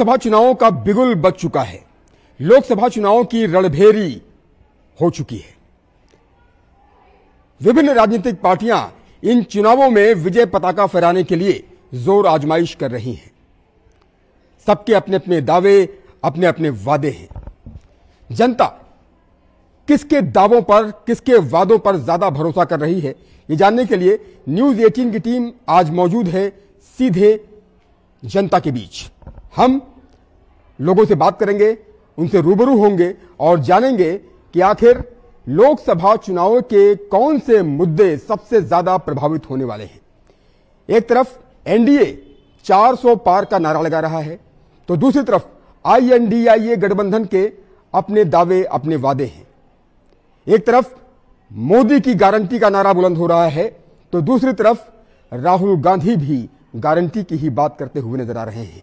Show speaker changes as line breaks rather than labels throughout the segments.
लोकसभा चुनावों का बिगुल बज चुका है। लोकसभा चुनावों की रणभेरी हो चुकी है। विभिन्न राजनीतिक पार्टियां इन चुनावों में विजय पताका फहराने के लिए जोर आजमाइश कर रही हैं। सबके अपने अपने दावे, अपने अपने वादे हैं। जनता किसके दावों पर, किसके वादों पर ज्यादा भरोसा कर रही है, ये जानने के लिए न्यूज 18 की टीम आज मौजूद है सीधे जनता के बीच। हम लोगों से बात करेंगे, उनसे रूबरू होंगे और जानेंगे कि आखिर लोकसभा चुनाव के कौन से मुद्दे सबसे ज्यादा प्रभावित होने वाले हैं। एक तरफ एनडीए 400 पार का नारा लगा रहा है, तो दूसरी तरफ INDIA गठबंधन के अपने दावे, अपने वादे हैं। एक तरफ मोदी की गारंटी का नारा बुलंद हो रहा है, तो दूसरी तरफ राहुल गांधी भी गारंटी की ही बात करते हुए नजर आ रहे हैं।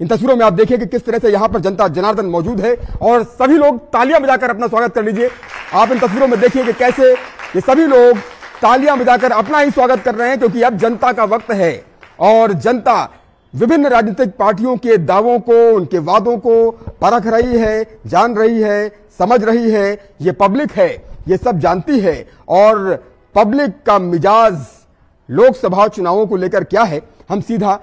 इन तस्वीरों में आप देखिए कि किस तरह से यहां पर जनता जनार्दन मौजूद है और सभी लोग तालियां बजाकर अपना स्वागत कर लीजिए। आप इन तस्वीरों में देखिए कि कैसे ये सभी लोग तालियां बजाकर अपना ही स्वागत कर रहे हैं, क्योंकि अब जनता का वक्त है और जनता विभिन्न राजनीतिक पार्टियों के दावों को, उनके वादों को परख रही है, जान रही है, समझ रही है। ये पब्लिक है, ये सब जानती है और पब्लिक का मिजाज लोकसभा चुनावों को लेकर क्या है, हम सीधा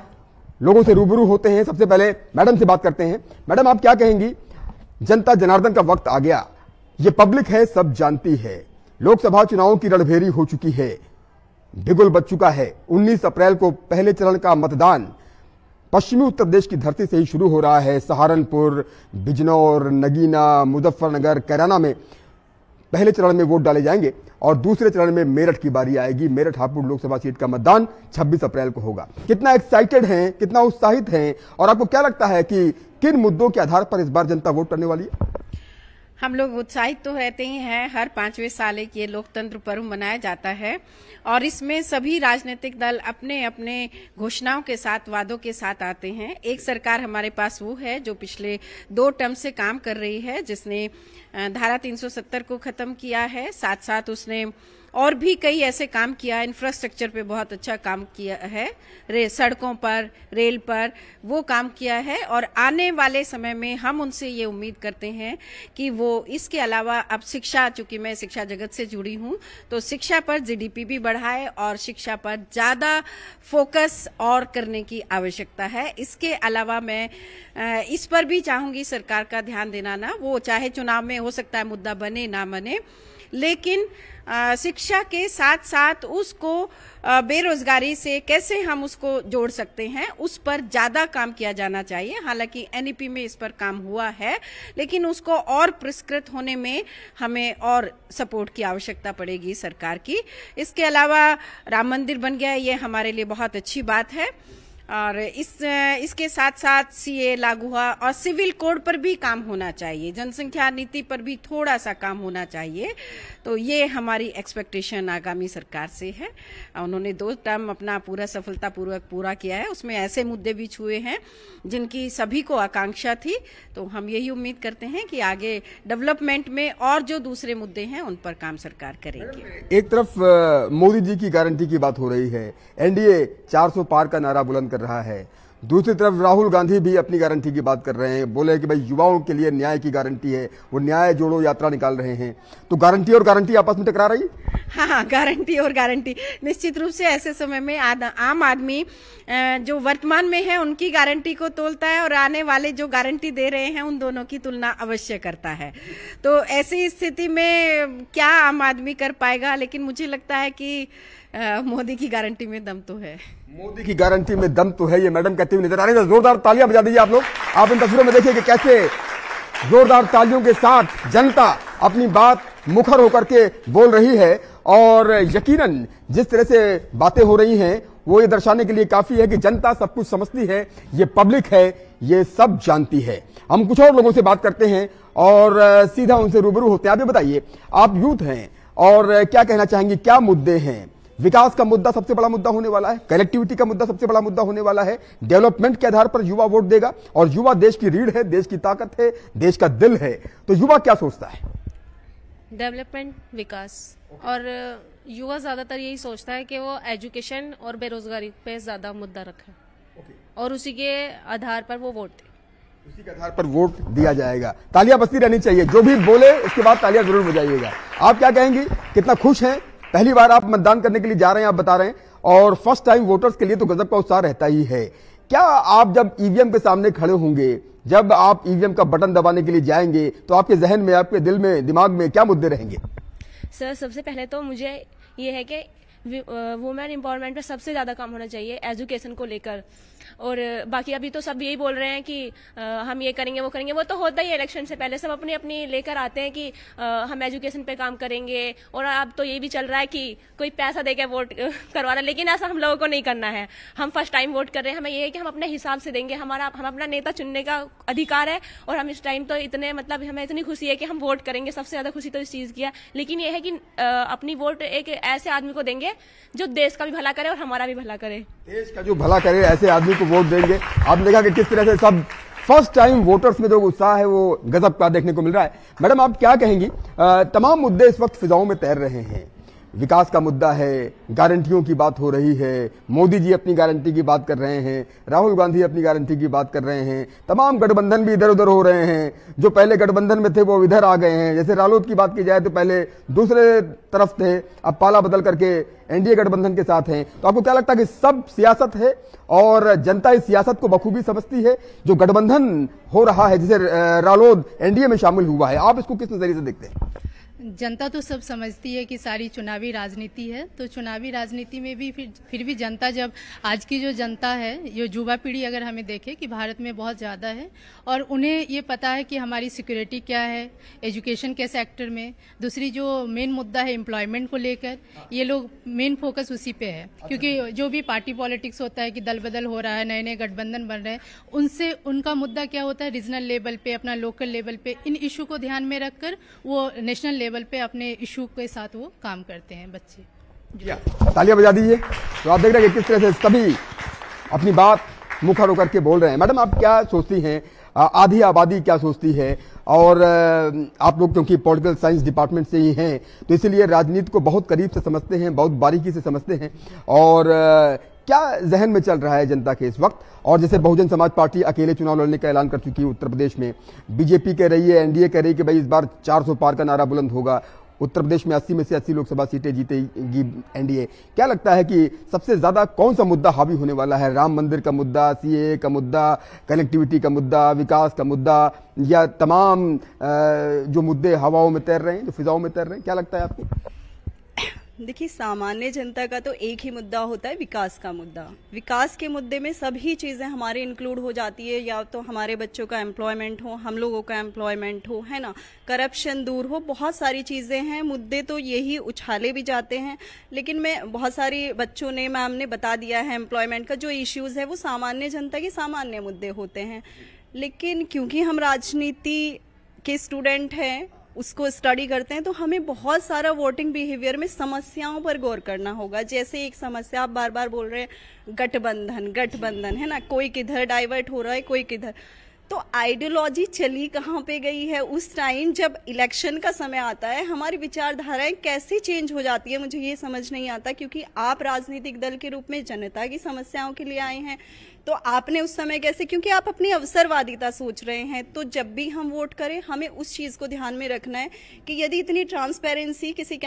लोगों से रूबरू होते हैं। सबसे पहले मैडम से बात करते हैं। मैडम, आप क्या कहेंगी? जनता जनार्दन का वक्त आ गया, ये पब्लिक है, सब जानती है। लोकसभा चुनावों की रणभेरी हो चुकी है, बिगुल बज चुका है। 19 अप्रैल को पहले चरण का मतदान पश्चिमी उत्तर प्रदेश की धरती से ही शुरू हो रहा है। सहारनपुर, बिजनौर, नगीना, मुजफ्फरनगर, कैराना में पहले चरण में वोट डाले जाएंगे और दूसरे चरण में मेरठ की बारी आएगी। मेरठ हापुड़ लोकसभा सीट का मतदान 26 अप्रैल को होगा। कितना एक्साइटेड हैं, कितना उत्साहित हैं और आपको क्या लगता है कि किन मुद्दों के आधार पर इस बार जनता वोट करने वाली है?
हम लोग उत्साहित तो रहते ही हैं। हर 5वें साल एक ये लोकतंत्र पर्व मनाया जाता है और इसमें सभी राजनीतिक दल अपने अपने घोषणाओं के साथ, वादों के साथ आते हैं। एक सरकार हमारे पास वो है जो पिछले 2 टर्म से काम कर रही है, जिसने धारा 370 को खत्म किया है। साथ साथ उसने और भी कई ऐसे काम किया, इंफ्रास्ट्रक्चर पे बहुत अच्छा काम किया है, सड़कों पर, रेल पर वो काम किया है और आने वाले समय में हम उनसे ये उम्मीद करते हैं कि वो इसके अलावा अब शिक्षा, चूंकि मैं शिक्षा जगत से जुड़ी हूं, तो शिक्षा पर GDP भी बढ़ाए और शिक्षा पर ज्यादा फोकस और करने की आवश्यकता है। इसके अलावा मैं इस पर भी चाहूंगी सरकार का ध्यान देना, ना वो चाहे चुनाव में हो सकता है मुद्दा बने ना बने, लेकिन शिक्षा के साथ साथ उसको बेरोजगारी से कैसे हम उसको जोड़ सकते हैं, उस पर ज्यादा काम किया जाना चाहिए। हालांकि NEP में इस पर काम हुआ है, लेकिन उसको और परिष्कृत होने में हमें और सपोर्ट की आवश्यकता पड़ेगी सरकार की। इसके अलावा राम मंदिर बन गया, ये हमारे लिए बहुत अच्छी बात है और इसके साथ साथ CA लागू हुआ और सिविल कोड पर भी काम होना चाहिए, जनसंख्या नीति पर भी थोड़ा सा काम होना चाहिए। तो ये हमारी एक्सपेक्टेशन आगामी सरकार से है। उन्होंने 2 टर्म अपना पूरा सफलतापूर्वक पूरा किया है, उसमें ऐसे मुद्दे भी छुए हैं जिनकी सभी को आकांक्षा थी। तो हम यही उम्मीद करते हैं कि आगे डेवलपमेंट में और जो दूसरे मुद्दे हैं उन पर काम सरकार करेगी।
एक तरफ मोदी जी की गारंटी की बात हो रही है, NDA 400 पार का नारा बुलंद कर रहा है, दूसरी तरफ राहुल गांधी भी अपनी गारंटी की बात कर रहे हैं, बोले कि भाई युवाओं के लिए न्याय की गारंटी है, वो न्याय जोड़ो यात्रा निकाल रहे हैं। तो गारंटी और गारंटी आपस में टकरा रही है?
हाँ, गारंटी और गारंटी निश्चित रूप से ऐसे समय में आम आदमी जो वर्तमान में है उनकी गारंटी को तोलता है और आने वाले जो गारंटी दे रहे हैं उन दोनों की तुलना अवश्य करता है। तो ऐसी स्थिति में क्या आम आदमी कर पाएगा, लेकिन मुझे लगता है कि मोदी की गारंटी में दम तो है।
मोदी की गारंटी में दम तो है, ये मैडम कहती हुई नजर आ रही है। जोरदार तालियां बजा दीजिए आप लोग। आप इन तस्वीरों में देखिए कि कैसे जोरदार तालियों के साथ जनता अपनी बात मुखर होकर के बोल रही है और यकीनन जिस तरह से बातें हो रही हैं वो ये दर्शाने के लिए काफी है कि जनता सब कुछ समझती है, ये पब्लिक है, ये सब जानती है। हम कुछ और लोगों से बात करते हैं और सीधा उनसे रूबरू होते हैं। आप ये बताइए, आप यूथ हैं और क्या कहना चाहेंगे, क्या मुद्दे हैं? विकास का मुद्दा सबसे बड़ा मुद्दा होने वाला है, कनेक्टिविटी का मुद्दा सबसे बड़ा मुद्दा होने वाला है, डेवलपमेंट के आधार पर युवा वोट देगा और युवा देश की रीढ़ है, देश की ताकत है, देश का दिल है। तो युवा क्या सोचता है?
डेवलपमेंट, विकास। और युवा ज्यादातर यही सोचता है कि वो एजुकेशन और बेरोजगारी पे ज्यादा मुद्दा रखे और उसी के आधार पर वो वोट दे।
उसी के आधार पर वोट दिया जाएगा। तालियां बजती रहनी चाहिए, जो भी बोले उसके बाद तालियां जरूर बजाइएगा। आप क्या कहेंगी, कितना खुश हैं? पहली बार आप मतदान करने के लिए जा रहे हैं, आप बता रहे हैं, और फर्स्ट टाइम वोटर्स के लिए तो गजब का उत्साह रहता ही है। क्या आप जब ईवीएम के सामने खड़े होंगे, जब आप ईवीएम का बटन दबाने के लिए जाएंगे, तो आपके जहन में, आपके दिल में, दिमाग में क्या मुद्दे रहेंगे?
सर, सबसे पहले तो मुझे ये है कि वुमेन एम्पावरमेंट पे सबसे ज्यादा काम होना चाहिए एजुकेशन को लेकर। और बाकी अभी तो सब यही बोल रहे हैं कि हम ये करेंगे वो करेंगे, वो तो होता ही है इलेक्शन से पहले, सब अपनी अपनी लेकर आते हैं कि हम एजुकेशन पे काम करेंगे। और अब तो ये भी चल रहा है कि कोई पैसा देकर वोट करवा रहा है, लेकिन ऐसा हम लोगों को नहीं करना है। हम फर्स्ट टाइम वोट कर रहे हैं, हमें ये है कि हम अपने हिसाब से देंगे, हम अपना नेता चुनने का अधिकार है। और हम इस टाइम तो इतने मतलब हमें इतनी खुशी है कि हम वोट करेंगे, सबसे ज्यादा खुशी तो इस चीज की है। लेकिन ये है कि अपनी वोट एक ऐसे आदमी को देंगे जो देश का भी भला करे और हमारा भी भला करे।
देश का जो भला करे ऐसे आदमी को वोट देंगे। आपने देखा कि किस तरह से सब फर्स्ट टाइम वोटर्स में जो उत्साह है वो गजब का देखने को मिल रहा है। मैडम, आप क्या कहेंगी? तमाम मुद्दे इस वक्त फिजाओं में तैर रहे हैं। विकास का मुद्दा है, गारंटियों की बात हो रही है, मोदी जी अपनी गारंटी की बात कर रहे हैं, राहुल गांधी अपनी गारंटी की बात कर रहे हैं, तमाम गठबंधन भी इधर उधर हो रहे हैं। जो पहले गठबंधन में थे वो इधर आ गए हैं। जैसे रालोद की बात की जाए तो पहले दूसरे तरफ थे, अब पाला बदल करके एनडीए गठबंधन के साथ हैं। तो आपको क्या लगता है कि सब सियासत है और जनता इस सियासत को बखूबी समझती है? जो गठबंधन हो रहा है, जिसे रालोद एनडीए में शामिल हुआ है, आप इसको किस नजरिए से देखते हैं?
जनता तो सब समझती है कि सारी चुनावी राजनीति है, तो चुनावी राजनीति में भी फिर भी जनता, जब आज की जो जनता है, ये युवा पीढ़ी अगर हमें देखे कि भारत में बहुत ज़्यादा है और उन्हें ये पता है कि हमारी सिक्योरिटी क्या है, एजुकेशन के सेक्टर में, दूसरी जो मेन मुद्दा है एम्प्लॉयमेंट को लेकर, ये लोग मेन फोकस उसी पे है। क्योंकि जो भी पार्टी पॉलिटिक्स होता है कि दल बदल हो रहा है, नए नए गठबंधन बन रहे हैं, उनसे उनका मुद्दा क्या होता है, रीजनल लेवल पे, अपना लोकल लेवल पे, इन इशू को ध्यान में रखकर वो नेशनल लेवल पे अपने इशू के साथ वो काम करते हैं बच्चे।
तालियां बजा दीजिए। तो आप देख रहे हैं कि किस तरह से सभी अपनी बात मुखर होकर के बोल रहे हैं। मैडम, आप क्या सोचती हैं, आधी आबादी क्या सोचती है? और आप लोग क्योंकि पॉलिटिकल साइंस डिपार्टमेंट से ही हैं, तो इसलिए राजनीति को बहुत करीब से समझते हैं, बहुत बारीकी से समझते हैं। और क्या जहन में चल रहा है जनता के इस वक्त? और जैसे बहुजन समाज पार्टी अकेले चुनाव लड़ने का ऐलान कर चुकी है उत्तर प्रदेश में, बीजेपी कह रही है, एनडीए कह रही है कि भाई इस बार 400 पार का नारा बुलंद होगा, उत्तर प्रदेश में 80 में से 80 लोकसभा सीटें जीतेगी एनडीए। क्या लगता है कि सबसे ज्यादा कौन सा मुद्दा हावी होने वाला है? राम मंदिर का मुद्दा, सीएए का मुद्दा, कनेक्टिविटी का मुद्दा, विकास का मुद्दा, या तमाम जो मुद्दे हवाओं में तैर रहे हैं, जो फिजाओं में तैर रहे हैं? क्या लगता है आपको?
देखिए, सामान्य जनता का तो एक ही मुद्दा होता है, विकास का मुद्दा। विकास के मुद्दे में सभी चीजें हमारे इंक्लूड हो जाती है, या तो हमारे बच्चों का एम्प्लॉयमेंट हो, हम लोगों का एम्प्लॉयमेंट हो, है ना, करप्शन दूर हो, बहुत सारी चीजें हैं। मुद्दे तो यही उछाले भी जाते हैं, लेकिन मैं बहुत सारी बच्चों ने, मैम ने बता दिया है, एम्प्लॉयमेंट का जो इश्यूज है वो सामान्य जनता के सामान्य मुद्दे होते हैं। लेकिन क्योंकि हम राजनीति के स्टूडेंट हैं, उसको स्टडी करते हैं, तो हमें बहुत सारा वोटिंग बिहेवियर में समस्याओं पर गौर करना होगा। जैसे एक समस्या आप बार बार बोल रहे हैं, गठबंधन है ना, कोई किधर डाइवर्ट हो रहा है, कोई किधर। तो आइडियोलॉजी चली कहाँ पे गई है? उस टाइम जब इलेक्शन का समय आता है, हमारी विचारधाराएं कैसे चेंज हो जाती है, मुझे ये समझ नहीं आता। क्योंकि आप राजनीतिक दल के रूप में जनता की समस्याओं के लिए आए हैं, तो आपने उस समय कैसे, क्योंकि आप अपनी अवसरवादिता सोच रहे हैं, तो जब भी हम वोट करें हमें उस चीज को ध्यान में रखना है कि यदि इतनी ट्रांसपेरेंसी किसी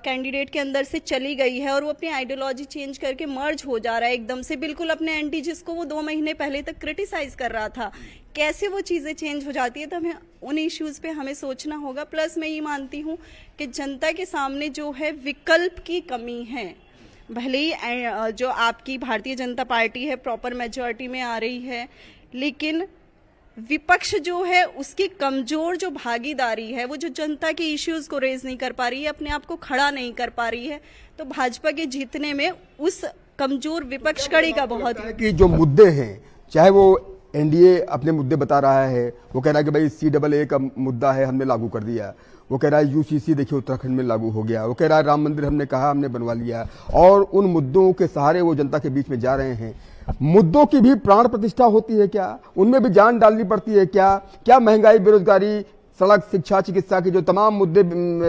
कैंडिडेट के अंदर से चली गई है और वो अपनी आइडियोलॉजी चेंज करके मर्ज हो जा रहा है एकदम से, बिल्कुल अपने एंटी, जिसको वो 2 महीने पहले तक क्रिटिसाइज कर रहा था, कैसे वो चीजें चेंज हो जाती है, तो हमें उन इश्यूज पे हमें सोचना होगा। प्लस मैं ये मानती हूँ कि जनता के सामने जो है विकल्प की कमी है। भले ही जो आपकी भारतीय जनता पार्टी है प्रॉपर मेजॉरिटी में आ रही है, लेकिन विपक्ष जो है उसकी कमजोर जो भागीदारी है, वो जो जनता के इश्यूज को रेज नहीं कर पा रही है, अपने आप को खड़ा नहीं कर पा रही है, तो भाजपा के जीतने में उस कमजोर विपक्ष कड़ी का बहुत है
कि जो मुद्दे हैं, चाहे वो एनडीए अपने मुद्दे बता रहा है, वो कह रहा है कि भाई CAA का मुद्दा है, हमने लागू कर दिया, वो कह रहा है UCC देखिए उत्तराखंड में लागू हो गया, वो कह रहा है राम मंदिर हमने कहा, हमने बनवा लिया, और उन मुद्दों के सहारे वो जनता के बीच में जा रहे हैं। मुद्दों की भी प्राण प्रतिष्ठा होती है क्या? उनमें भी जान डालनी पड़ती है क्या? क्या महंगाई, बेरोजगारी, सड़क, शिक्षा, चिकित्सा के जो तमाम मुद्दे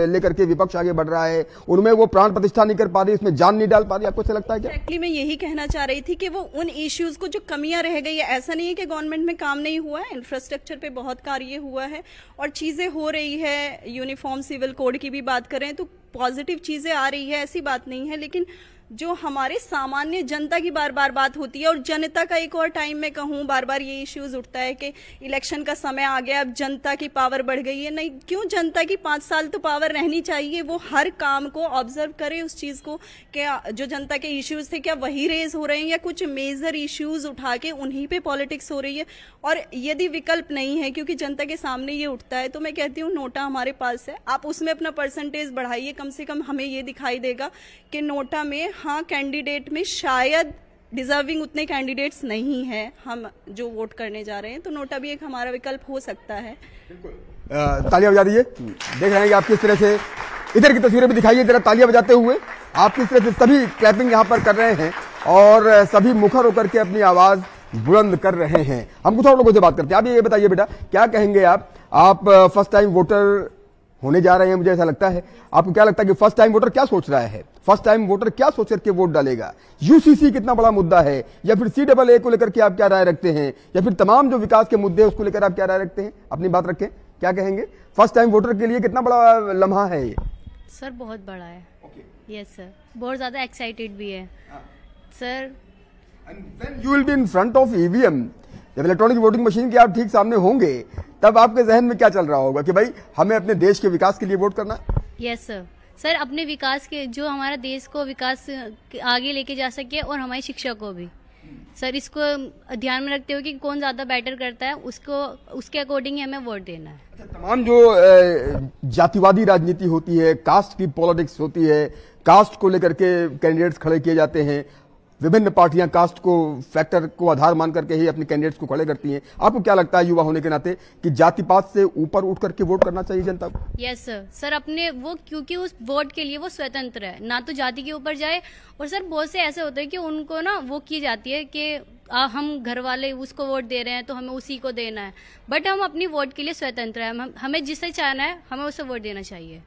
लेकर के विपक्ष आगे बढ़ रहा है, उनमें वो प्राण प्रतिष्ठा नहीं कर पा रही, उसमें जान नहीं डाल पा रही, आपको ऐसा लगता है क्या?
एक्चुअली मैं यही कहना चाह रही थी कि वो उन इश्यूज को जो कमियां रह गई है, ऐसा नहीं है कि गवर्नमेंट में काम नहीं हुआ है, इंफ्रास्ट्रक्चर पे बहुत कार्य हुआ है और चीजें हो रही है। यूनिफॉर्म सिविल कोड की भी बात करें तो पॉजिटिव चीजें आ रही है, ऐसी बात नहीं है। लेकिन जो हमारे सामान्य जनता की बार बार बात होती है, और जनता का एक और टाइम में कहूं, बार बार ये इश्यूज उठता है कि इलेक्शन का समय आ गया, अब जनता की पावर बढ़ गई है। नहीं, क्यों? जनता की 5 साल तो पावर रहनी चाहिए, वो हर काम को ऑब्जर्व करे, उस चीज को क्या जो जनता के इश्यूज थे क्या वही रेज हो रहे हैं या कुछ मेजर इश्यूज उठा के उन्हीं पे पॉलिटिक्स हो रही है। और यदि विकल्प नहीं है, क्योंकि जनता के सामने ये उठता है, तो मैं कहती हूँ नोटा हमारे पास है, आप उसमें अपना परसेंटेज बढ़ाइए, कम से कम हमें ये दिखाई देगा कि नोटा में हाँ कैंडिडेट में शायद डिजर्विंग उतने कैंडिडेट्स नहीं है हम जो वोट करने जा रहे हैं, तो नोटा भी एक हमारा विकल्प हो सकता है।
तालियां बजा दीजिए। देख रहे हैं कि आप किस तरह से इधर की तस्वीरें भी दिखाइए जरा, तालियां बजाते हुए आप किस तरह से सभी क्लैपिंग यहाँ पर कर रहे हैं और सभी मुखर होकर के अपनी आवाज बुलंद कर रहे हैं। हम कुछ और लोगों से बात करते हैं। आप ये बताइए बेटा, क्या कहेंगे आप फर्स्ट टाइम वोटर होने जा रहे हैं, मुझे ऐसा लगता है। आपको क्या लगता है कि फर्स्ट टाइम वोटर क्या सोच रहा है? फर्स्ट टाइम वोटर क्या सोच करके वोट डालेगा? यूसीसी कितना बड़ा मुद्दा है, या फिर CAA को लेकर के आप क्या राय रखते हैं, या फिर तमाम जो विकास के मुद्दे हैं उसको लेकर आप क्या राय रखते हैं? अपनी बात रखें, क्या कहेंगे? फर्स्ट टाइम वोटर के लिए कितना बड़ा लम्हा है ये?
सर बहुत बड़ा है। यस सर, बहुत ज्यादा एक्साइटेड भी है sir.
You will be in front of EVM, जब इलेक्ट्रॉनिक वोटिंग मशीन के आप ठीक सामने होंगे, तब आपके जहन में क्या चल रहा होगा कि भाई हमें अपने देश के विकास के लिए वोट करना है?
Yes sir. सर अपने विकास के, जो हमारा देश को विकास आगे लेके जा सके और हमारी शिक्षा को भी सर, इसको ध्यान में रखते हुए कि कौन ज्यादा बेटर करता है, उसके अकॉर्डिंग ही हमें वोट देना है।
अच्छा, तमाम जो जातिवादी राजनीति होती है, कास्ट की पॉलिटिक्स होती है, कास्ट को लेकर के कैंडिडेट्स खड़े किए जाते हैं, विभिन्न पार्टियां कास्ट को फैक्टर को आधार मान करके ही अपने कैंडिडेट्स को खड़े करती हैं। आपको क्या लगता है युवा होने के नाते कि जाति पात से ऊपर उठ करके वोट करना चाहिए जनता को?
Yes sir. सर अपने वो, क्योंकि उस वोट के लिए वो स्वतंत्र है, ना तो जाति के ऊपर जाए। और सर बहुत से ऐसे होते हैं कि उनको ना वो की जाती है कि हम घर वाले उसको वोट दे रहे हैं तो हमें उसी को देना है, बट हम अपनी वोट के लिए स्वतंत्र है, हमें जिसे चाहना है हमें उसे वोट देना चाहिए।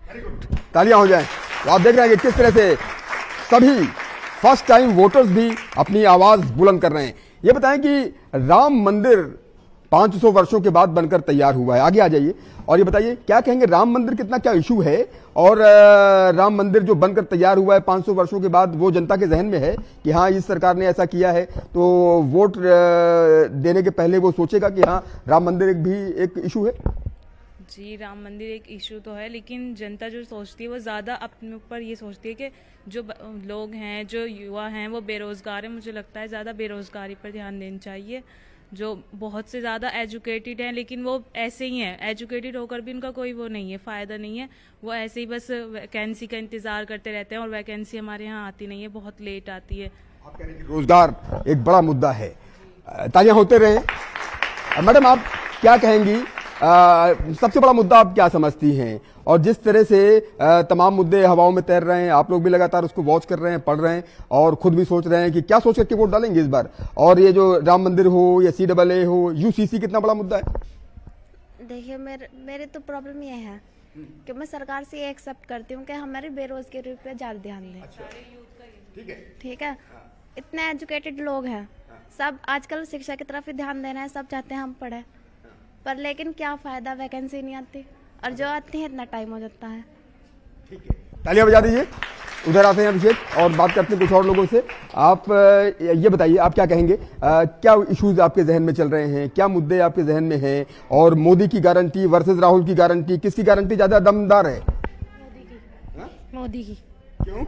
तालियां हो जाएं। तो आप देख रहे हैं कि किस तरह से सभी फर्स्ट टाइम वोटर्स भी अपनी आवाज बुलंद कर रहे हैं। ये बताएं कि राम मंदिर 500 वर्षों के बाद बनकर तैयार हुआ है, आगे आ जाइए और ये बताइए क्या कहेंगे, राम मंदिर कितना क्या इशू है, और राम मंदिर जो बनकर तैयार हुआ है 500 वर्षों के बाद, वो जनता के जहन में है कि हाँ इस सरकार ने ऐसा किया है, तो वोट देने के पहले वो सोचेगा कि हाँ राम मंदिर भी एक इशू है?
जी, राम मंदिर एक इशू तो है, लेकिन जनता जो सोचती है वो ज़्यादा अपने ऊपर ये सोचती है कि जो लोग हैं, जो युवा हैं, वो बेरोज़गार हैं। मुझे लगता है ज़्यादा बेरोज़गारी पर ध्यान देना चाहिए। जो बहुत से ज़्यादा एजुकेटेड हैं, लेकिन वो ऐसे ही हैं, एजुकेटेड होकर भी उनका कोई वो नहीं है, फ़ायदा नहीं है। वो ऐसे ही बस वैकेंसी का इंतज़ार करते रहते हैं और वैकेंसी हमारे यहाँ आती नहीं है, बहुत लेट आती है।
आप कह रहे हैं कि रोजगार एक बड़ा मुद्दा है। तालियां होते रहे। मैडम आप क्या कहेंगी, सबसे बड़ा मुद्दा आप क्या समझती हैं? और जिस तरह से तमाम मुद्दे हवाओं में तैर रहे हैं, आप लोग भी लगातार उसको वॉच कर रहे हैं, पढ़ रहे हैं और खुद भी सोच रहे हैं कि क्या सोच करके वोट डालेंगे इस बार, और ये जो राम मंदिर हो या CAA हो, UCC कितना बड़ा मुद्दा है?
देखिए मेरे तो प्रॉब्लम ये है कि मैं सरकार से ये एक्सेप्ट करती हूँ कि हमारी बेरोजगारी पे ज्यादा ध्यान दें। ठीक है, इतने एजुकेटेड लोग हैं, सब आजकल शिक्षा की तरफ ही ध्यान दे रहे हैं, सब चाहते हैं हम पढ़े, पर लेकिन क्या फायदा, वैकेंसी नहीं आती, और जो आती है इतना टाइम हो जाता है।
ठीक है, तालियां बजा दीजिए। उधर आते हैं अभिषेक और बात करते हैं कुछ और लोगों से। आप ये बताइए, आप क्या कहेंगे, क्या इश्यूज आपके जहन में चल रहे हैं, क्या मुद्दे आपके जहन में हैं, और मोदी की गारंटी वर्सेस राहुल की गारंटी, किसकी गारंटी ज्यादा दमदार है?
मोदी की।
क्यों?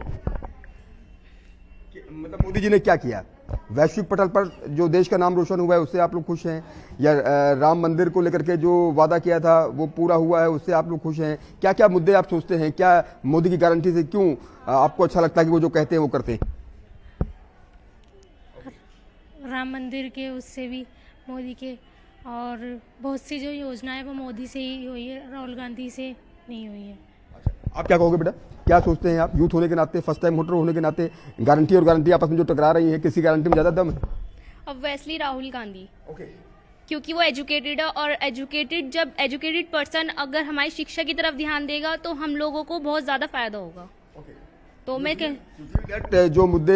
मतलब मोदी जी ने क्या किया? वैश्विक पटल पर जो देश का नाम रोशन हुआ है उससे आप लोग खुश हैं, या राम मंदिर को लेकर के जो वादा किया था वो पूरा हुआ है उससे आप लोग खुश हैं? क्या क्या मुद्दे आप सोचते हैं, क्या मोदी की गारंटी से क्यों आपको अच्छा लगता है कि वो जो कहते हैं वो करते हैं?
राम मंदिर के उससे भी मोदी के, और बहुत सी जो योजना है वो मोदी से ही हुई है, राहुल गांधी से नहीं हुई है।
आप क्या कहोगे बेटा, क्या सोचते हैं आप यूथ होने के नाते, फर्स्ट टाइम वोटर होने के नाते, गारंटी और गारंटी आपस में जो टकरा रही है, किसी गारंटी में ज्यादा दम है?
ऑब्वियसली राहुल गांधी।
ओके,
क्योंकि वो एजुकेटेड है, और जब एजुकेटेड पर्सन अगर हमारी शिक्षा की तरफ ध्यान देगा तो हम लोगों को बहुत ज्यादा फायदा होगा। तो मैं
जो मुद्दे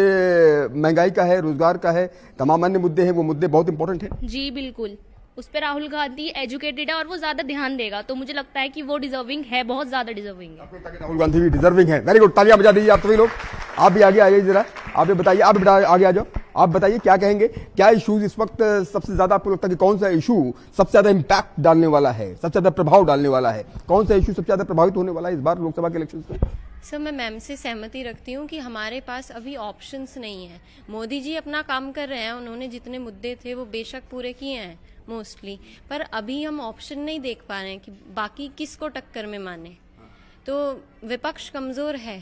महंगाई का है, रोजगार का है, तमाम अन्य मुद्दे हैं, वो मुद्दे बहुत इंपॉर्टेंट हैं।
जी बिल्कुल, उस पर राहुल गांधी एजुकेटेड है और वो ज्यादा ध्यान देगा, तो मुझे लगता है कि वो डिजर्विंग है, बहुत ज्यादा डिजर्विंग है।
राहुल गांधी भी डिजर्विंग है। वेरी गुड, तालियां बजा दीजिए आप सभी लोग। आप भी आगे आइए जरा, आप बताइए, आप बेटा आगे आ जाओ, आप बताइए क्या कहेंगे, क्या इश्यूज इस वक्त सबसे ज्यादा आपको लगता है कि कौन सा इशू सबसे ज्यादा इंपैक्ट डालने वाला है, सबसे ज्यादा प्रभाव डालने वाला है, कौन सा इशू सबसे ज्यादा प्रभावित होने वाला है इस बार लोकसभा के इलेक्शन में?
सर, मैं मैम से सहमति रखती हूँ कि हमारे पास अभी ऑप्शंस नहीं है। मोदी जी अपना काम कर रहे हैं, उन्होंने जितने मुद्दे थे वो बेशक पूरे किए हैं मोस्टली, पर अभी हम ऑप्शन नहीं देख पा रहे हैं कि बाकी किसको टक्कर में माने। तो विपक्ष कमजोर है।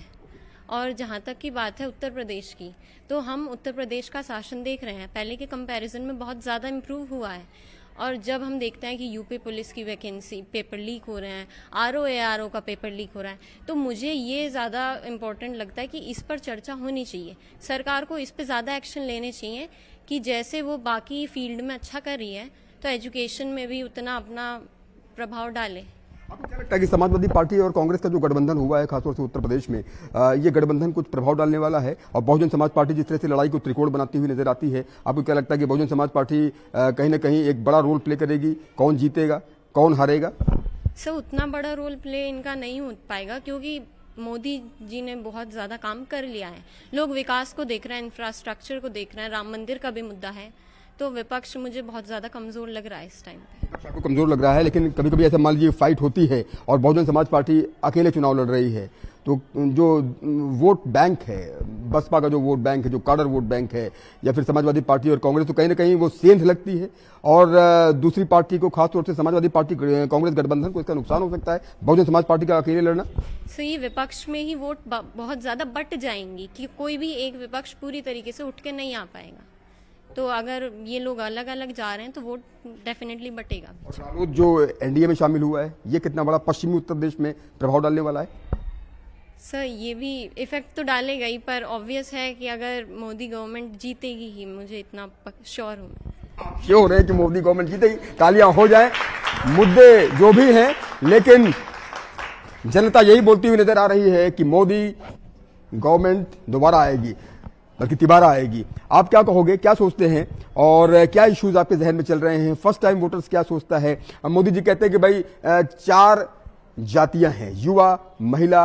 और जहाँ तक की बात है उत्तर प्रदेश की, तो हम उत्तर प्रदेश का शासन देख रहे हैं, पहले के कंपैरिजन में बहुत ज़्यादा इम्प्रूव हुआ है। और जब हम देखते हैं कि यूपी पुलिस की वैकेंसी पेपर लीक हो रहे हैं, आरओ का पेपर लीक हो रहा है, तो मुझे ये ज़्यादा इम्पोर्टेंट लगता है कि इस पर चर्चा होनी चाहिए। सरकार को इस पर ज़्यादा एक्शन लेने चाहिए कि जैसे वो बाकी फील्ड में अच्छा कर रही है तो एजुकेशन में भी उतना अपना प्रभाव डाले।
आपको क्या लगता है कि समाजवादी पार्टी और कांग्रेस का जो गठबंधन हुआ है खासतौर से उत्तर प्रदेश में, ये गठबंधन कुछ प्रभाव डालने वाला है? और बहुजन समाज पार्टी जिस तरह से लड़ाई को त्रिकोण बनाती हुई नजर आती है, आपको क्या लगता है कि बहुजन समाज पार्टी कहीं ना कहीं एक बड़ा रोल प्ले करेगी? कौन जीतेगा, कौन हारेगा?
सर, उतना बड़ा रोल प्ले इनका नहीं हो पाएगा, क्योंकि मोदी जी ने बहुत ज्यादा काम कर लिया है। लोग विकास को देख रहे हैं, इंफ्रास्ट्रक्चर को देख रहे हैं, राम मंदिर का भी मुद्दा है। तो विपक्ष मुझे बहुत ज्यादा कमजोर लग रहा है इस टाइम पे।
आपको कमजोर लग रहा है, लेकिन कभी कभी ऐसा मान लीजिए फाइट होती है और बहुजन समाज पार्टी अकेले चुनाव लड़ रही है, तो जो वोट बैंक है, बसपा का जो वोट बैंक है, जो काडर वोट बैंक है, या फिर समाजवादी पार्टी और कांग्रेस, तो कहीं ना कहीं वो सेंध लगती है और दूसरी पार्टी को, खासतौर से समाजवादी पार्टी कांग्रेस गठबंधन को इसका नुकसान हो सकता है बहुजन समाज पार्टी का अकेले लड़ना।
सही, विपक्ष में ही वोट बहुत ज्यादा बट जाएंगी कि कोई भी एक विपक्ष पूरी तरीके से उठ के नहीं आ पाएगा। तो अगर ये लोग अलग अलग जा रहे हैं तो वोट डेफिनेटली बटेगा।
और रालोद जो एनडीए में शामिल हुआ है, ये कितना बड़ा पश्चिमी उत्तर प्रदेश में प्रभाव डालने वाला है?
सर, ये भी इफेक्ट तो डालेगा ही, पर ऑब्वियस है कि अगर मोदी गवर्नमेंट जीतेगी ही, मुझे इतना श्योर हूँ।
श्योर है कि मोदी गवर्नमेंट जीतेगी? तालियां हो जाए। मुद्दे जो भी हैं, लेकिन जनता यही बोलती हुई नजर आ रही है कि मोदी गवर्नमेंट दोबारा आएगी, बल्कि तिबारा आएगी। आप क्या कहोगे, क्या सोचते हैं और क्या इश्यूज आपके जहन में चल रहे हैं? फर्स्ट टाइम वोटर्स क्या सोचता है? मोदी जी कहते हैं कि भाई 4 जातियां हैं, युवा, महिला,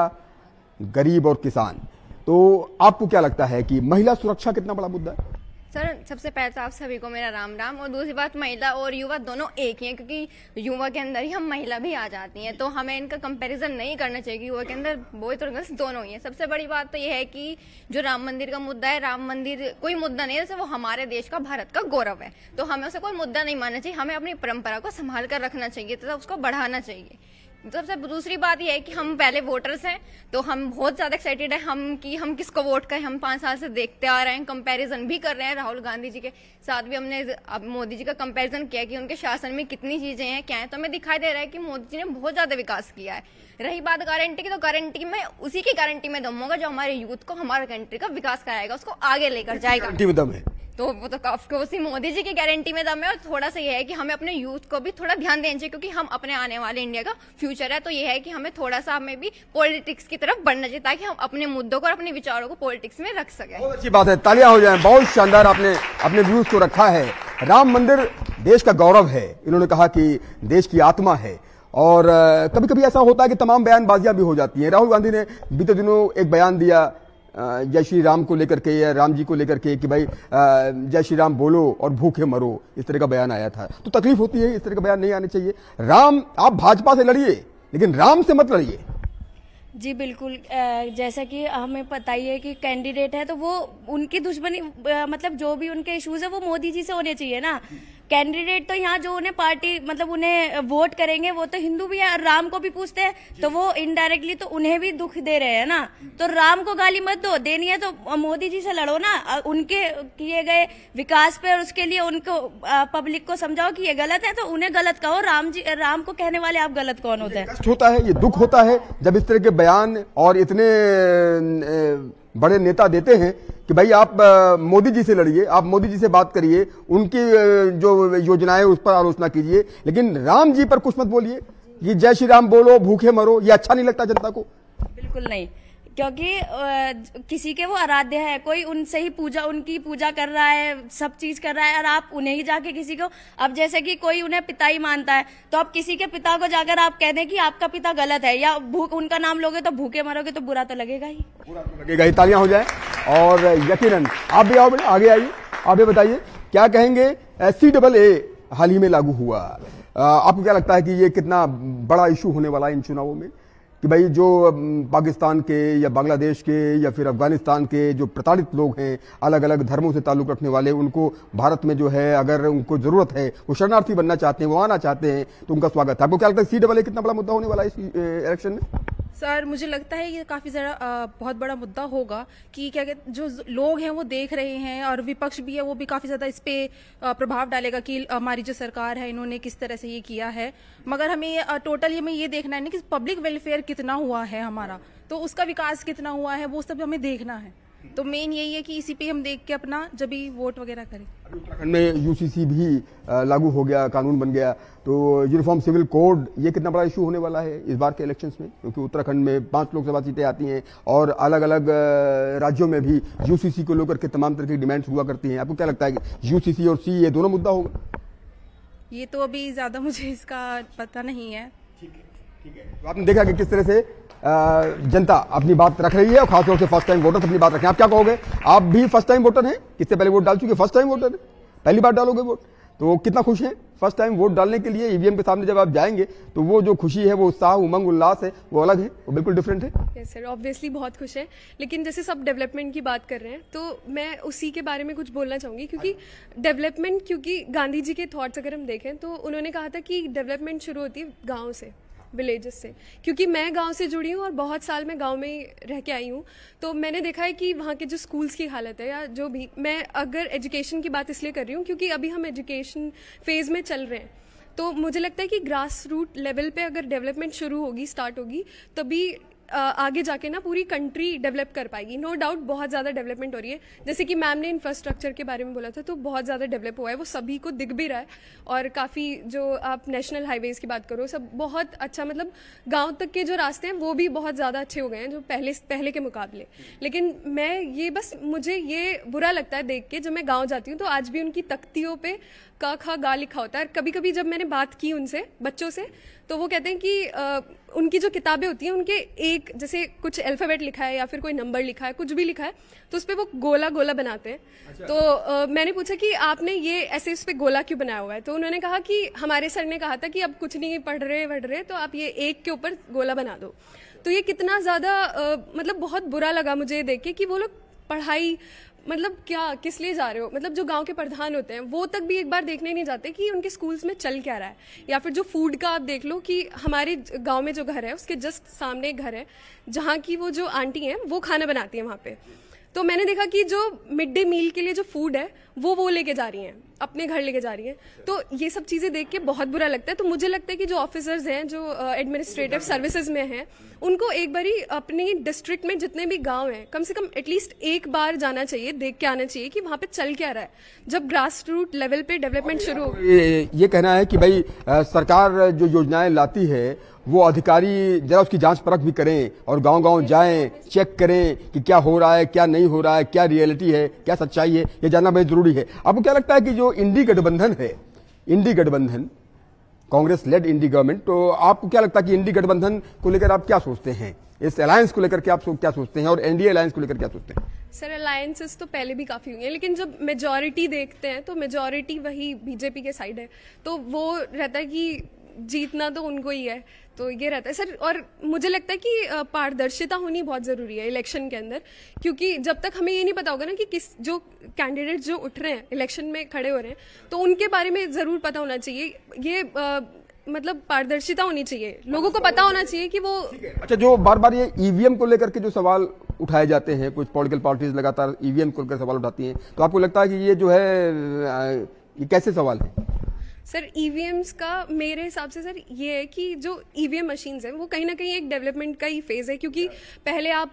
गरीब और किसान। तो आपको क्या लगता है कि महिला सुरक्षा कितना बड़ा मुद्दा है?
सर, सबसे पहले तो आप सभी को मेरा राम राम। और दूसरी बात, महिला और युवा दोनों एक ही हैं, क्योंकि युवा के अंदर ही हम महिला भी आ जाती हैं, तो हमें इनका कंपैरिजन नहीं करना चाहिए कि युवा के अंदर बॉयज और गर्ल्स दोनों ही हैं। सबसे बड़ी बात तो यह है कि जो राम मंदिर का मुद्दा है, राम मंदिर कोई मुद्दा नहीं है, जैसे वो हमारे देश का, भारत का गौरव है, तो हमें उसे कोई मुद्दा नहीं मानना चाहिए। हमें अपनी परंपरा को संभाल कर रखना चाहिए तथा उसको बढ़ाना चाहिए। सबसे दूसरी बात यह है कि हम पहले वोटर्स हैं, तो हम बहुत ज्यादा एक्साइटेड हैं हम किसको वोट करें। हम 5 साल से देखते आ रहे हैं, कंपैरिजन भी कर रहे हैं। राहुल गांधी जी के साथ भी हमने अब मोदी जी का कंपैरिजन किया कि उनके शासन में कितनी चीजें हैं, क्या है, तो हमें दिखाई दे रहा है कि मोदी जी ने बहुत ज्यादा विकास किया है। रही बात गारंटी की, तो गारंटी में उसी की गारंटी में दम होगा जो हमारे यूथ को, हमारे कंट्री का विकास कराएगा, उसको आगे लेकर जाएगा। तो वो तो ऑफकोर्स ही मोदी जी की गारंटी में दम है। और थोड़ा सा ये है कि हमें अपने यूथ को भी थोड़ा ध्यान देना चाहिए, क्योंकि हम अपने आने वाले इंडिया का फ्यूचर है। तो ये है कि हमें थोड़ा सा, हमें भी पॉलिटिक्स की तरफ बढ़ना चाहिए, ताकि हम अपने मुद्दों को और अपने विचारों को पॉलिटिक्स में रख सकें।
बहुत अच्छी बात है, तालियां हो जाएं। बहुत शानदार आपने अपने व्यूज को रखा है। राम मंदिर देश का गौरव है, इन्होंने कहा कि देश की आत्मा है। और कभी कभी ऐसा होता है कि तमाम बयानबाजियां भी हो जाती हैं। राहुल गांधी ने बीते दिनों एक बयान दिया जय श्री राम को लेकर के, या राम जी को लेकर के, कि भाई जय श्री राम बोलो और भूखे मरो, इस तरह का बयान आया था। तो तकलीफ होती है, इस तरह का बयान नहीं आने चाहिए। राम, आप भाजपा से लड़िए, लेकिन राम से मत लड़िए।
जी बिल्कुल, जैसा कि हमें पता ही है कि कैंडिडेट है, तो वो उनकी दुश्मनी, मतलब जो भी उनके इश्यूज है वो मोदी जी से होने चाहिए ना। कैंडिडेट तो यहाँ जो उन्हें पार्टी, मतलब उन्हें वोट करेंगे, वो तो हिंदू भी है और राम को भी पूछते हैं, तो वो इनडायरेक्टली तो उन्हें भी दुख दे रहे हैं ना। तो राम को गाली मत दो, देनी है तो मोदी जी से लड़ो ना, उनके किए गए विकास पे, और उसके लिए उनको पब्लिक को समझाओ कि ये गलत है, तो उन्हें गलत कहो। राम को कहने वाले आप गलत कौन होते हैं?
कष्ट होता है, ये दुख होता है जब इस तरह के बयान और इतने बड़े नेता देते हैं कि भाई आप मोदी जी से लड़िए, आप मोदी जी से बात करिए, उनकी जो योजनाएं उस पर आलोचना कीजिए, लेकिन राम जी पर कुछ मत बोलिए, ये जय श्री राम बोलो भूखे मरो, ये अच्छा नहीं लगता जनता को?
बिल्कुल नहीं, क्योंकि किसी के वो आराध्य है, कोई उनसे ही उनकी पूजा कर रहा है, सब चीज कर रहा है, और आप उन्हें ही जाके किसी को, अब जैसे कि कोई उन्हें पिता ही मानता है, तो आप किसी के पिता को जाकर आप कह दें कि आपका पिता गलत है या उनका नाम लोगे तो भूखे मरोगे, तो बुरा तो लगेगा ही।
बुरा तो लगेगा ही। तालियां हो जाए। और यकीनन आप भी आओ, आगे आइए, आप भी बताइए क्या कहेंगे। CAA हाल ही में लागू हुआ, आपको क्या लगता है कि ये कितना बड़ा इशू होने वाला है इन चुनावों में, कि भाई जो पाकिस्तान के या बांग्लादेश के या फिर अफगानिस्तान के जो प्रताड़ित लोग हैं, अलग अलग धर्मों से ताल्लुक रखने वाले, उनको भारत में जो है अगर उनको जरूरत है, वो शरणार्थी बनना चाहते हैं, वो आना चाहते हैं, तो उनका स्वागत है। आपको क्या लगता है CAA कितना बड़ा मुद्दा होने वाला है इस इलेक्शन में?
सर मुझे लगता है ये काफी बहुत बड़ा मुद्दा होगा कि क्या जो लोग हैं वो देख रहे हैं, और विपक्ष भी है वो भी काफी ज्यादा इस पे प्रभाव डालेगा कि हमारी जो सरकार है इन्होंने किस तरह से ये किया है। मगर हमें टोटल हमें ये देखना है ना कि पब्लिक वेलफेयर कितना हुआ है हमारा, तो उसका विकास कितना हुआ है, वो सब हमें देखना है। तो मेन यही है कि इसी पे हम देख के अपना जब भी वोट वगैरह करें।
उत्तराखंड में UCC भी लागू हो गया, कानून बन गया, तो यूनिफॉर्म सिविल कोड ये कितना बड़ा इशू होने वाला है इस बार के इलेक्शंस में, क्योंकि उत्तराखंड में 5 लोकसभा सीटें आती हैं और अलग अलग राज्यों में भी UCC को लेकर के तमाम तरह की डिमांड्स हुआ करती हैं। आपको क्या लगता है कि UCC और CAA ये दोनों मुद्दा होगा?
ये तो अभी ज्यादा मुझे इसका पता नहीं है।
ठीक है। तो आपने देखा कि किस तरह से जनता अपनी बात रख रही है, और खासतौर से फर्स्ट टाइम वोटर्स अपनी बात रखें। आप क्या कहोगे? आप भी फर्स्ट टाइम वोटर हैं, इससे पहले वोट डाल चुके, फर्स्ट टाइम वोटर है, पहली बार डालोगे वोट, तो कितना खुश हैं फर्स्ट टाइम वोट डालने के लिए? EVM के सामने जब आप जाएंगे तो वो जो खुशी है, वो उत्साह, उमंग, उल्लास है, वो अलग है, वो बिल्कुल डिफरेंट है।
यस सर, ऑब्वियसली बहुत खुश है, लेकिन जैसे सब डेवलपमेंट की बात कर रहे हैं तो मैं उसी के बारे में कुछ बोलना चाहूंगी, क्योंकि डेवलपमेंट, क्योंकि गांधी जी के थॉट्स अगर हम देखें तो उन्होंने कहा था कि डेवलपमेंट शुरू होती है गाँव से, विलेजेस से। क्योंकि मैं गांव से जुड़ी हूँ और बहुत साल मैं गांव में ही रह के आई हूँ, तो मैंने देखा है कि वहाँ के जो स्कूल्स की हालत है, या जो भी, मैं अगर एजुकेशन की बात इसलिए कर रही हूँ क्योंकि अभी हम एजुकेशन फेज में चल रहे हैं, तो मुझे लगता है कि ग्रास रूट लेवल पे अगर डेवलपमेंट शुरू होगी, स्टार्ट होगी, तभी आगे जाके ना पूरी कंट्री डेवलप कर पाएगी। नो डाउट बहुत ज़्यादा डेवलपमेंट हो रही है, जैसे कि मैम ने इंफ्रास्ट्रक्चर के बारे में बोला था, तो बहुत ज़्यादा डेवलप हुआ है, वो सभी को दिख भी रहा है। और काफ़ी जो आप नेशनल हाईवेज़ की बात करो, सब बहुत अच्छा, मतलब गांव तक के जो रास्ते हैं वो भी बहुत ज़्यादा अच्छे हो गए हैं जो पहले के मुकाबले। लेकिन मुझे ये बुरा लगता है देख के, जब मैं गाँव जाती हूँ तो आज भी उनकी तख्तियों पर क ख ग लिखा होता है। कभी कभी जब मैंने बात की उनसे, बच्चों से, तो वो कहते हैं कि उनकी जो किताबें होती हैं, उनके एक जैसे कुछ अल्फाबेट लिखा है या फिर कोई नंबर लिखा है, कुछ भी लिखा है, तो उस पर वो गोला गोला बनाते हैं। अच्छा। तो मैंने पूछा कि आपने ये ऐसे उस पर गोला क्यों बनाया हुआ है, तो उन्होंने कहा कि हमारे सर ने कहा था कि अब कुछ नहीं पढ़ रहे तो आप ये एक के ऊपर गोला बना दो। तो ये कितना ज़्यादा मतलब बहुत बुरा लगा मुझे देख के कि वो लोग पढ़ाई, मतलब क्या, किस लिए जा रहे हो, मतलब जो गांव के प्रधान होते हैं वो तक भी एक बार देखने नहीं जाते कि उनके स्कूल्स में चल क्या रहा है। या फिर जो फूड का आप देख लो कि हमारे गांव में जो घर है उसके जस्ट सामने घर है जहाँ की वो जो आंटी हैं वो खाना बनाती हैं वहाँ पे, तो मैंने देखा कि जो मिड डे मील के लिए जो फूड है वो लेके जा रही हैं, अपने घर लेके जा रही हैं। तो ये सब चीज़ें देख के बहुत बुरा लगता है। तो मुझे लगता है कि जो ऑफिसर्स हैं, जो एडमिनिस्ट्रेटिव सर्विसेज में हैं, उनको एक बारी अपनी डिस्ट्रिक्ट में जितने भी गांव हैं, कम से कम एटलीस्ट एक बार जाना चाहिए, देख के आना चाहिए कि वहाँ पे चल क्या रहा है, जब ग्रास रूट लेवल पे डेवलपमेंट शुरू हो।
ये कहना है कि भाई सरकार जो योजनाएं लाती है वो अधिकारी जरा उसकी जांच परख भी करें और गांव-गांव जाएं, चेक करें कि क्या हो रहा है, क्या नहीं हो रहा है, क्या रियलिटी है, क्या सच्चाई है, ये जानना बहुत जरूरी है। आपको क्या लगता है कि जो इंडी गठबंधन है, इंडी गठबंधन, कांग्रेस लेड इंडी गवर्नमेंट, तो आपको क्या लगता है कि इंडी गठबंधन को लेकर आप क्या सोचते हैं, इस अलायंस को लेकर के आप क्या सोचते हैं, और एनडीए अलायंस को लेकर क्या सोचते हैं?
सर अलायंसेस तो पहले भी काफी हुई हैं, लेकिन जब मेजॉरिटी देखते हैं तो मेजॉरिटी वही बीजेपी के साइड है, तो वो रहता है कि जीतना तो उनको ही है, तो ये रहता है सर। और मुझे लगता है कि पारदर्शिता होनी बहुत ज़रूरी है इलेक्शन के अंदर, क्योंकि जब तक हमें ये नहीं पता होगा ना कि किस जो कैंडिडेट जो उठ रहे हैं इलेक्शन में खड़े हो रहे हैं, तो उनके बारे में ज़रूर पता होना चाहिए। ये मतलब पारदर्शिता होनी चाहिए, लोगों को पता होना चाहिए कि वो।
अच्छा, जो बार बार ये ईवीएम को लेकर के जो सवाल उठाए जाते हैं, कुछ पॉलिटिकल पार्टीज लगातार ईवीएम को लेकर सवाल उठाती हैं, तो आपको लगता है कि ये जो है ये कैसे सवाल है?
सर ईवीएम्स का मेरे हिसाब से सर ये है कि जो ईवीएम मशीन्स हैं वो कहीं ना कहीं एक डेवलपमेंट का ही फेज है, क्योंकि पहले आप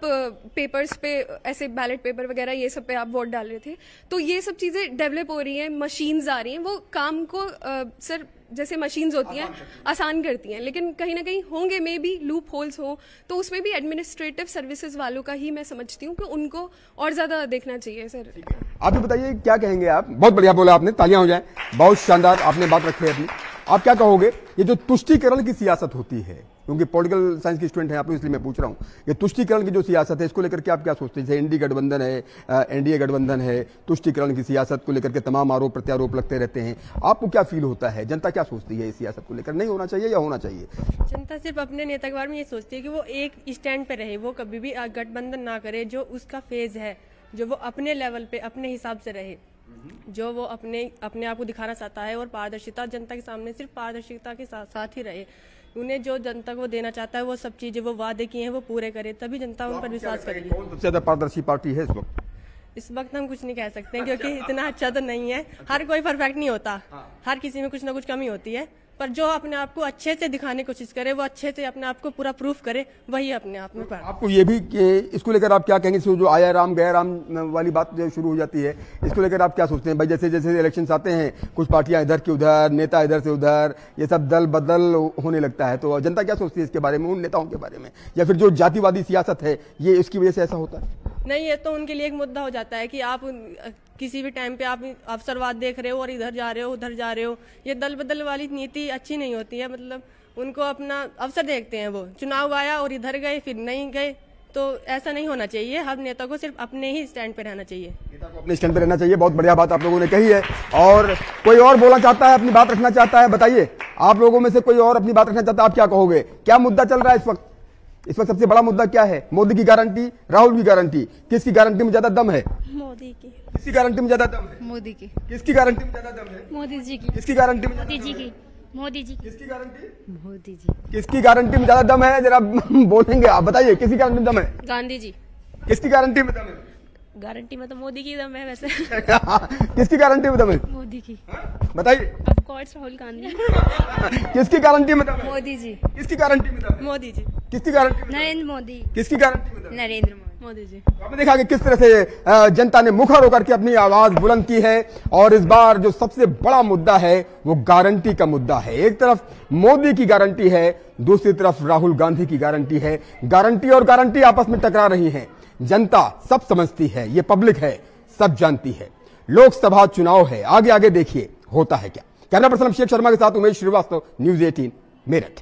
पेपर्स पे ऐसे बैलेट पेपर वगैरह ये सब पे आप वोट डाल रहे थे, तो ये सब चीज़ें डेवलप हो रही हैं, मशीन्स आ रही हैं, वो काम को सर जैसे मशीन्स होती हैं आसान करती हैं, लेकिन कहीं ना कहीं होंगे मे बी लूप होल्स हो, तो उसमें भी एडमिनिस्ट्रेटिव सर्विसेज वालों का ही मैं समझती हूँ कि उनको और ज़्यादा देखना चाहिए। सर
आप भी बताइए क्या कहेंगे आप? बहुत बढ़िया बोला आपने, तालियां हो जाए, बहुत शानदार आपने बात रखी है अपनी। आप क्या कहोगे ये जो तुष्टीकरण की सियासत होती है, क्योंकि पॉलिटिकल साइंस की स्टूडेंट है आप, इसलिए मैं पूछ रहा हूं, ये तुष्टीकरण की जो सियासत है इसको लेकर के आप क्या सोचते हैं? जैसे एनडीए गठबंधन है, एनडीए गठबंधन है, तुष्टीकरण की सियासत को लेकर के तमाम आरोप प्रत्यारोप लगते रहते हैं, आपको क्या फील होता है? जनता क्या सोचती है इस सियासत को लेकर? नहीं होना चाहिए या होना चाहिए?
जनता सिर्फ अपने नेता के बारे में ये सोचती है कि वो एक स्टैंड पे रहे, वो कभी भी गठबंधन ना करे, जो उसका फेज है, जो वो अपने लेवल पे अपने हिसाब से रहे, जो वो अपने आप को दिखाना चाहता है, और पारदर्शिता जनता के सामने सिर्फ पारदर्शिता के साथ ही रहे। उन्हें जो जनता को देना चाहता है वो सब चीजें, वो वादे किए हैं वो पूरे करे, तभी जनता उन पर विश्वास करेगी।
कौन सबसे ज्यादा पारदर्शी पार्टी है इस वक्त?
इस वक्त हम कुछ नहीं कह सकते क्योंकि इतना अच्छा तो नहीं है, हर कोई परफेक्ट नहीं होता, हर किसी में कुछ ना कुछ कमी होती है, पर जो अपने आप को अच्छे से दिखाने की कोशिश करे, वो अच्छे से अपने आप को पूरा प्रूफ करे, वही अपने आप में पर।
आपको ये भी इसको लेकर आप क्या कहेंगे? जो आया राम गया राम वाली बात जो शुरू हो जाती है, इसको लेकर आप क्या सोचते हैं? भाई जैसे जैसे इलेक्शंस आते हैं, कुछ पार्टियां इधर की उधर, नेता इधर से उधर, ये सब दल बदल होने लगता है, तो जनता क्या सोचती है इसके बारे में, उन नेताओं के बारे में, या फिर जो जातिवादी सियासत है ये इसकी वजह से ऐसा होता है?
नहीं, ये तो उनके लिए एक मुद्दा हो जाता है कि आप किसी भी टाइम पे आप अवसरवाद देख रहे हो और इधर जा रहे हो उधर जा रहे हो, ये दल बदल वाली नीति अच्छी नहीं होती है। मतलब उनको अपना अवसर देखते हैं, वो चुनाव आया और इधर गए फिर नहीं गए, तो ऐसा नहीं होना चाहिए। हर नेता को सिर्फ अपने ही स्टैंड पे रहना चाहिए,
नेता को अपने स्टैंड पे रहना चाहिए। बहुत बढ़िया बात आप लोगों ने कही है। और कोई और बोलना चाहता है, अपनी बात रखना चाहता है? बताइए, आप लोगों में से कोई और अपनी बात रखना चाहता है? आप क्या कहोगे? क्या मुद्दा चल रहा है इस वक्त? इस वक्त सबसे बड़ा मुद्दा क्या है? मोदी की गारंटी, राहुल की गारंटी, किसकी गारंटी में ज्यादा दम है?
मोदी की।
किसकी गारंटी में ज्यादा दम है?
मोदी की।
किसकी गारंटी में ज्यादा दम है?
मोदी जी की।
किसकी गारंटी में?
मोदी जी की। मोदी जी।
किसकी गारंटी?
मोदी जी।
किसकी गारंटी में ज्यादा दम है? जरा बोलेंगे आप, बताइए किसकी गारंटी में दम है?
गांधी जी।
किसकी गारंटी में दम है?
गारंटी में तो मोदी की दम है वैसे।
किसकी गारंटी में दम है?
मोदी की।
बताइए।
Of course Rahul Gandhi.
किसकी गारंटी में दम है?
मोदी जी।
किसकी गारंटी में दम है?
मोदी जी।
किसकी गारंटी में?
नरेंद्र मोदी।
किसकी गारंटी में दम है?
नरेंद्र
मोदी जी।
आपने देखा कि किस तरह से जनता ने मुखर होकर के अपनी आवाज बुलंद की है। और इस बार जो सबसे बड़ा मुद्दा है वो गारंटी का मुद्दा है। एक तरफ मोदी की गारंटी है, दूसरी तरफ राहुल गांधी की गारंटी है। गारंटी और गारंटी आपस में टकरा रही हैं। जनता सब समझती है, ये पब्लिक है, सब जानती है। लोकसभा चुनाव है, आगे आगे देखिए होता है क्या। कैमरा पर्सन अभिषेक शर्मा के साथ उमेश श्रीवास्तव, न्यूज़ 18 मेरठ।